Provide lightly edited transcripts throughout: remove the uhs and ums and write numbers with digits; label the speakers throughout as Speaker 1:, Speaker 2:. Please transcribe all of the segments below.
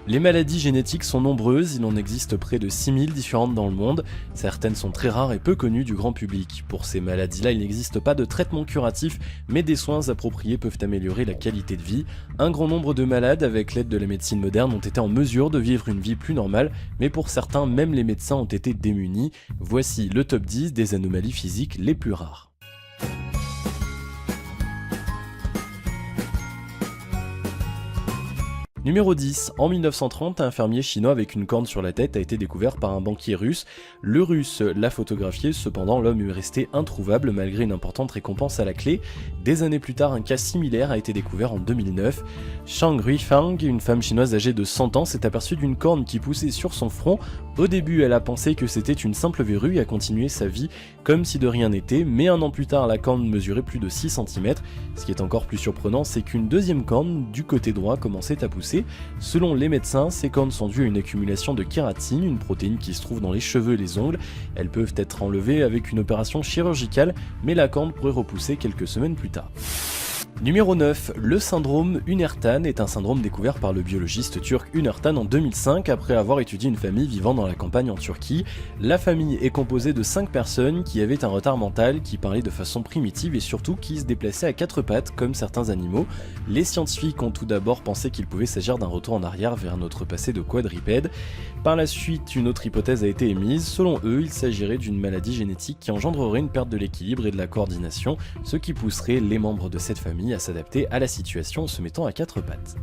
Speaker 1: Les maladies génétiques sont nombreuses, il en existe près de 6000 différentes dans le monde. Certaines sont très rares et peu connues du grand public. Pour ces maladies-là, il n'existe pas de traitement curatif, mais des soins appropriés peuvent améliorer la qualité de vie. Un grand nombre de malades, avec l'aide de la médecine moderne, ont été en mesure de vivre une vie plus normale, mais pour certains, même les médecins ont été démunis. Voici le top 10 des anomalies physiques les plus rares. Numéro 10. En 1930, un fermier chinois avec une corne sur la tête a été découvert par un banquier russe. Le russe l'a photographié, cependant l'homme est resté introuvable malgré une importante récompense à la clé. Des années plus tard, un cas similaire a été découvert en 2009. Shang Ruifang, une femme chinoise âgée de 100 ans, s'est aperçue d'une corne qui poussait sur son front. Au début, elle a pensé que c'était une simple verrue et a continué sa vie comme si de rien n'était, mais un an plus tard, la corne mesurait plus de 6 cm. Ce qui est encore plus surprenant, c'est qu'une deuxième corne, du côté droit, commençait à pousser. Selon les médecins, ces cornes sont dues à une accumulation de kératine, une protéine qui se trouve dans les cheveux et les ongles. Elles peuvent être enlevées avec une opération chirurgicale, mais la corne pourrait repousser quelques semaines plus tard. Numéro 9. Le syndrome Unertan est un syndrome découvert par le biologiste turc Unertan en 2005 après avoir étudié une famille vivant dans la campagne en Turquie. La famille est composée de 5 personnes qui avaient un retard mental, qui parlaient de façon primitive et surtout qui se déplaçaient à 4 pattes comme certains animaux. Les scientifiques ont tout d'abord pensé qu'il pouvait s'agir d'un retour en arrière vers notre passé de quadripède. Par la suite, une autre hypothèse a été émise. Selon eux, il s'agirait d'une maladie génétique qui engendrerait une perte de l'équilibre et de la coordination, ce qui pousserait les membres de cette famille à s'adapter à la situation en se mettant à 4 pattes.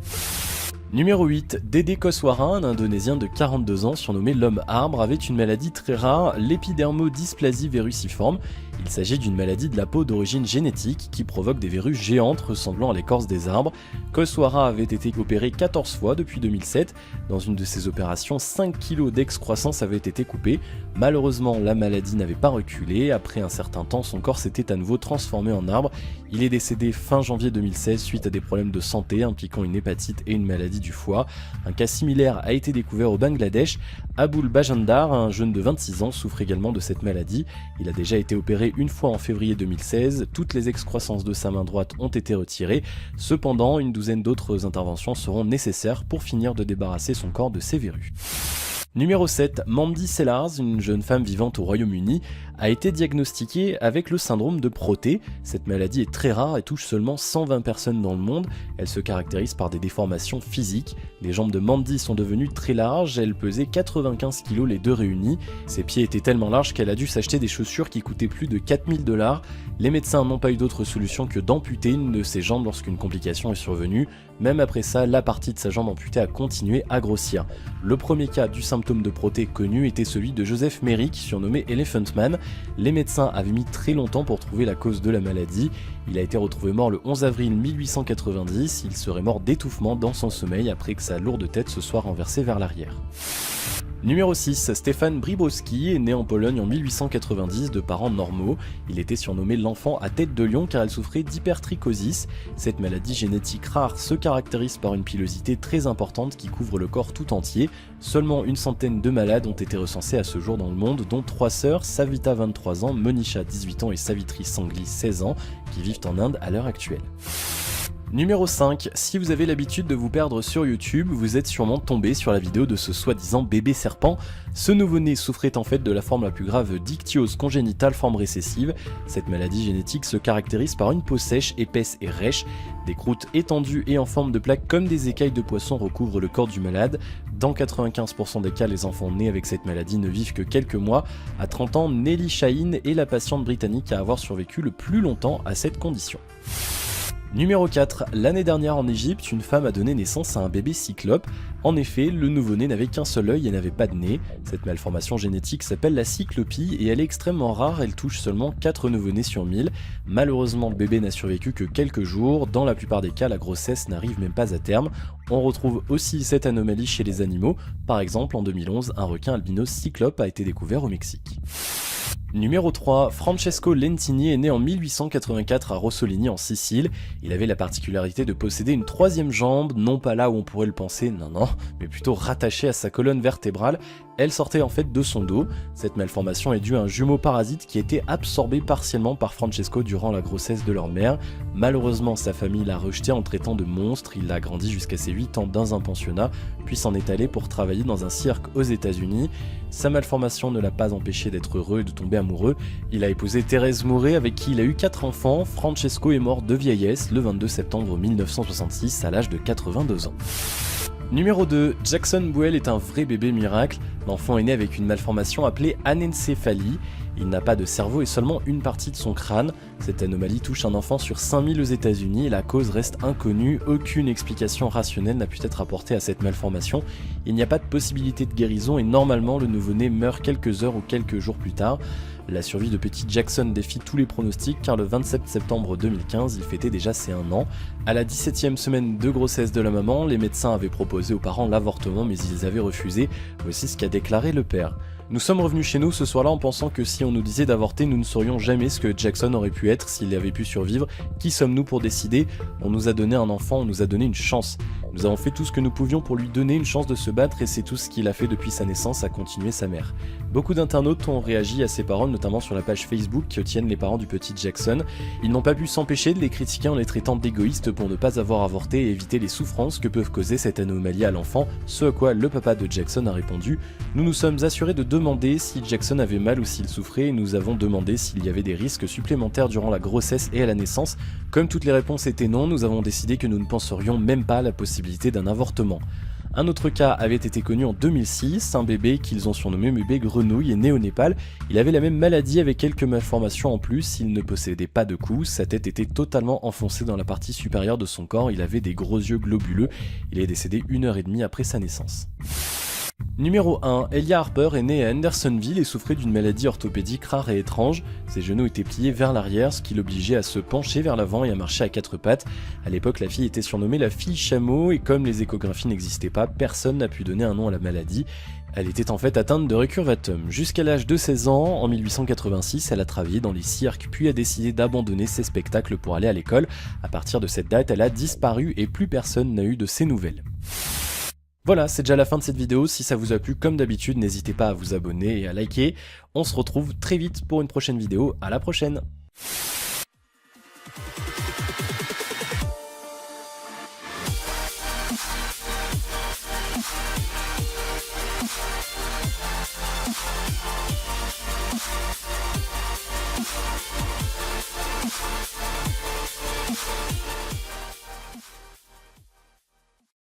Speaker 1: Numéro 8. Dede Koswara, un Indonésien de 42 ans surnommé l'homme arbre, avait une maladie très rare, l'épidermodysplasie verruciforme. Il s'agit d'une maladie de la peau d'origine génétique qui provoque des verrues géantes ressemblant à l'écorce des arbres. Koswara avait été opéré 14 fois depuis 2007. Dans une de ces opérations, 5 kg d'excroissance avaient été coupés. Malheureusement, la maladie n'avait pas reculé. Après un certain temps, son corps s'était à nouveau transformé en arbre. Il est décédé fin janvier 2016 suite à des problèmes de santé impliquant une hépatite et une maladie du foie. Un cas similaire a été découvert au Bangladesh. Abul Bajandar, un jeune de 26 ans, souffre également de cette maladie. Il a déjà été opéré une fois en février 2016. Toutes les excroissances de sa main droite ont été retirées. Cependant, une douzaine d'autres interventions seront nécessaires pour finir de débarrasser son corps de ces verrues. Numéro 7. Mandy Sellars, une jeune femme vivante au Royaume-Uni, a été diagnostiquée avec le syndrome de Proté. Cette maladie est très rare et touche seulement 120 personnes dans le monde. Elle se caractérise par des déformations physiques. Les jambes de Mandy sont devenues très larges, elle pesait 95 kg les deux réunis. Ses pieds étaient tellement larges qu'elle a dû s'acheter des chaussures qui coûtaient plus de 4000 $. Les médecins n'ont pas eu d'autre solution que d'amputer une de ses jambes lorsqu'une complication est survenue. Même après ça, la partie de sa jambe amputée a continué à grossir. Le premier cas du symptôme de Proté connu était celui de Joseph Merrick, surnommé Elephant Man. Les médecins avaient mis très longtemps pour trouver la cause de la maladie. Il a été retrouvé mort le 11 avril 1890. Il serait mort d'étouffement dans son sommeil après que sa lourde tête se soit renversée vers l'arrière. Numéro 6. Stefan Brybowski est né en Pologne en 1890 de parents normaux. Il était surnommé l'enfant à tête de lion car il souffrait d'hypertrichosis. Cette maladie génétique rare se caractérise par une pilosité très importante qui couvre le corps tout entier. Seulement une centaine de malades ont été recensés à ce jour dans le monde, dont 3 sœurs, Savita 23 ans, Monisha 18 ans et Savitri Sangli 16 ans, qui vivent en Inde à l'heure actuelle. Numéro 5. Si vous avez l'habitude de vous perdre sur YouTube, vous êtes sûrement tombé sur la vidéo de ce soi-disant bébé serpent. Ce nouveau-né souffrait en fait de la forme la plus grave d'ichtyose congénitale forme récessive. Cette maladie génétique se caractérise par une peau sèche, épaisse et rêche. Des croûtes étendues et en forme de plaques comme des écailles de poisson recouvrent le corps du malade. Dans 95% des cas, les enfants nés avec cette maladie ne vivent que quelques mois. À 30 ans, Nelly Shaheen est la patiente britannique à avoir survécu le plus longtemps à cette condition. Numéro 4. L'année dernière en Égypte, une femme a donné naissance à un bébé cyclope. En effet, le nouveau-né n'avait qu'un seul œil et n'avait pas de nez. Cette malformation génétique s'appelle la cyclopie et elle est extrêmement rare, elle touche seulement 4 nouveau-nés sur 1000. Malheureusement, le bébé n'a survécu que quelques jours. Dans la plupart des cas, la grossesse n'arrive même pas à terme. On retrouve aussi cette anomalie chez les animaux. Par exemple, en 2011, un requin albinos cyclope a été découvert au Mexique. Numéro 3, Francesco Lentini est né en 1884 à Rossolini en Sicile. Il avait la particularité de posséder une troisième jambe, non pas là où on pourrait le penser, non, mais plutôt rattachée à sa colonne vertébrale. Elle sortait en fait de son dos. Cette malformation est due à un jumeau parasite qui était absorbé partiellement par Francesco durant la grossesse de leur mère. Malheureusement, sa famille l'a rejeté en traitant de monstre. Il a grandi jusqu'à ses 8 ans dans un pensionnat, puis s'en est allé pour travailler dans un cirque aux États-Unis. Sa malformation ne l'a pas empêché d'être heureux et de tomber amoureux. Il a épousé Thérèse Mouret avec qui il a eu 4 enfants. Francesco est mort de vieillesse le 22 septembre 1966 à l'âge de 82 ans. Numéro 2, Jackson Buell est un vrai bébé miracle. L'enfant est né avec une malformation appelée anéncéphalie. Il n'a pas de cerveau et seulement une partie de son crâne. Cette anomalie touche un enfant sur 5000 aux États-Unis et la cause reste inconnue. Aucune explication rationnelle n'a pu être apportée à cette malformation. Il n'y a pas de possibilité de guérison et normalement le nouveau-né meurt quelques heures ou quelques jours plus tard. La survie de petit Jackson défie tous les pronostics car le 27 septembre 2015, il fêtait déjà ses 1 an. À la 17e semaine de grossesse de la maman, les médecins avaient proposé aux parents l'avortement mais ils avaient refusé. Voici ce qu'a déclaré le père. Nous sommes revenus chez nous ce soir-là en pensant que si on nous disait d'avorter, nous ne saurions jamais ce que Jackson aurait pu être s'il avait pu survivre. Qui sommes-nous pour décider? On nous a donné un enfant, on nous a donné une chance. Nous avons fait tout ce que nous pouvions pour lui donner une chance de se battre et c'est tout ce qu'il a fait depuis sa naissance, a continué sa mère. Beaucoup d'internautes ont réagi à ces paroles, notamment sur la page Facebook qui tiennent les parents du petit Jackson. Ils n'ont pas pu s'empêcher de les critiquer en les traitant d'égoïstes pour ne pas avoir avorté et éviter les souffrances que peuvent causer cette anomalie à l'enfant, ce à quoi le papa de Jackson a répondu « Nous nous sommes assurés de demander si Jackson avait mal ou s'il souffrait et nous avons demandé s'il y avait des risques supplémentaires durant la grossesse et à la naissance. Comme toutes les réponses étaient non, nous avons décidé que nous ne penserions même pas à la possibilité d'un avortement. » Un autre cas avait été connu en 2006, un bébé qu'ils ont surnommé bébé grenouille est né au Népal. Il avait la même maladie avec quelques malformations en plus, il ne possédait pas de cou, sa tête était totalement enfoncée dans la partie supérieure de son corps, il avait des gros yeux globuleux, il est décédé 1h30 après sa naissance. Numéro 1, Elia Harper est née à Hendersonville et souffrait d'une maladie orthopédique rare et étrange. Ses genoux étaient pliés vers l'arrière, ce qui l'obligeait à se pencher vers l'avant et à marcher à 4 pattes. À l'époque, la fille était surnommée la fille chameau et comme les échographies n'existaient pas, personne n'a pu donner un nom à la maladie. Elle était en fait atteinte de recurvatum. Jusqu'à l'âge de 16 ans, en 1886, elle a travaillé dans les cirques puis a décidé d'abandonner ses spectacles pour aller à l'école. À partir de cette date, elle a disparu et plus personne n'a eu de ses nouvelles. Voilà, c'est déjà la fin de cette vidéo. Si ça vous a plu, comme d'habitude, n'hésitez pas à vous abonner et à liker. On se retrouve très vite pour une prochaine vidéo. À la prochaine!